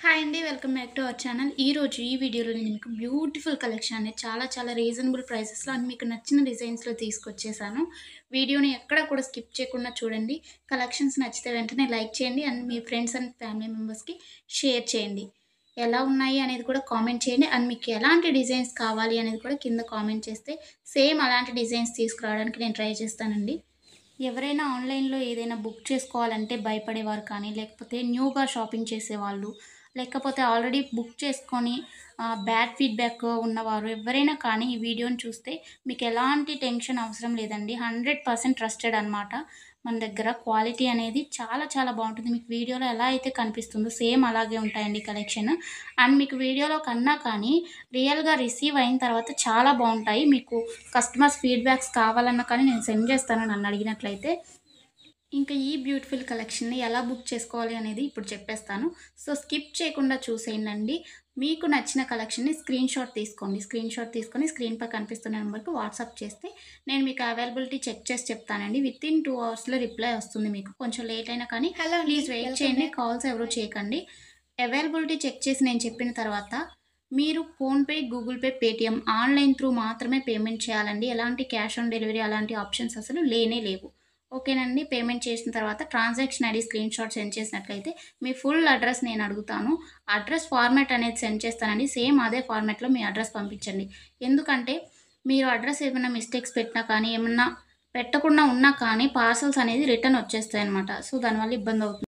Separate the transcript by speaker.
Speaker 1: Hi అండి. Welcome back to our channel. ఈరోజు ఈ వీడియోలో నేను మీకు బ్యూటిఫుల్ కలెక్షన్ అనేది చాలా రీజనబుల్ ప్రైసెస్‌లో అండ్ మీకు నచ్చిన డిజైన్స్‌లో తీసుకొచ్చేసాను. వీడియోని ఎక్కడ కూడా స్కిప్ చేయకుండా చూడండి. కలెక్షన్స్ నచ్చితే వెంటనే లైక్ చేయండి and me friends and family మెంబర్స్‌కి షేర్ చేయండి. ఎలా ఉన్నాయి అనేది కూడా కామెంట్ చేయండి. అండ్ మీకు ఎలాంటి డిజైన్స్ కావాలి అనేది కూడా కింద కామెంట్ చేస్తే సేమ్ అలాంటి డిజైన్స్ తీసుకురావడానికి నేను ట్రై చేస్తానండి. ఎవరైనా ఆన్‌లైన్‌లో ఏదైనా బుక్ చేసుకోవాలంటే భయపడేవారు కానీ, లేకపోతే న్యూగా షాపింగ్ చేసేవాళ్ళు, లేకపోతే ఆల్రెడీ బుక్ చేసుకొని బ్యాడ్ ఫీడ్‌బ్యాక్ ఉన్నవారు ఎవ్వరైనా కానీ ఈ వీడియోని చూస్తే మీకు ఎలాంటి టెన్షన్ అవసరం లేదండి. 100% ట్రస్టెడ్ అనమాట. మన దగ్గర క్వాలిటీ అనేది చాలా బావుంటుంది. మీకు వీడియోలో ఎలా అయితే కనిపిస్తుందో సేమ్ అలాగే ఉంటాయండి కలెక్షన్. అండ్ మీకు వీడియోలో కన్నా కానీ రియల్‌గా రిసీవ్ అయిన తర్వాత చాలా బావుంటాయి. మీకు కస్టమర్స్ ఫీడ్‌బ్యాక్స్ కావాలన్నా కానీ నేను సెండ్ చేస్తాను నన్ను అడిగినట్లయితే. ఇంకా ఈ బ్యూటిఫుల్ కలెక్షన్‌ని ఎలా బుక్ చేసుకోవాలి అనేది ఇప్పుడు చెప్పేస్తాను. సో, స్కిప్ చేయకుండా చూసేయండండి. మీకు నచ్చిన కలెక్షన్‌ని స్క్రీన్‌షాట్ తీసుకోండి. స్క్రీన్‌షాట్ తీసుకొని స్క్రీన్‌పై కనిపిస్తున్న నెంబర్‌కి వాట్సాప్ చేస్తే నేను మీకు అవైలబిలిటీ చెక్ చేసి చెప్తానండి. వితిన్ 2 అవర్స్‌లో రిప్లై వస్తుంది మీకు. కొంచెం లేట్ అయినా కానీ
Speaker 2: హలో అండి.
Speaker 1: ప్లీజ్ వెయిట్
Speaker 2: వెల్కమ్
Speaker 1: చేయండి.
Speaker 2: బ్యాక్.
Speaker 1: కాల్స్ ఎవరు చేయకండి. అవైలబిలిటీ చెక్ చేసి నేను చెప్పిన తర్వాత మీరు PhonePe, Google pay, Paytm online through మాత్రమే పేమెంట్ చేయాలండి. ఎలాంటి క్యాష్ ఆన్ డెలివరీ అలాంటి ఆప్షన్స్ అసలు లేనే లేవు. ఓకేనండి. పేమెంట్ చేసిన తర్వాత ట్రాన్సాక్షన్ ఐడీ స్క్రీన్‌షాట్ సెండ్ చేసినట్లయితే మీ ఫుల్ అడ్రస్ నేను అడుగుతాను. అడ్రస్ ఫార్మాట్ అనేది సెండ్ చేస్తానండి. సేమ్ అదే ఫార్మాట్‌లో మీ అడ్రస్ పంపించండి. ఎందుకంటే మీరు అడ్రస్ ఏమైనా మిస్టేక్స్ పెట్టినా కానీ, ఏమన్నా పెట్టకుండా ఉన్నా కానీ పార్సెల్స్ అనేది రిటర్న్ వచ్చేస్తాయన్నమాట. సో, దానివల్ల ఇబ్బందవుతుంది.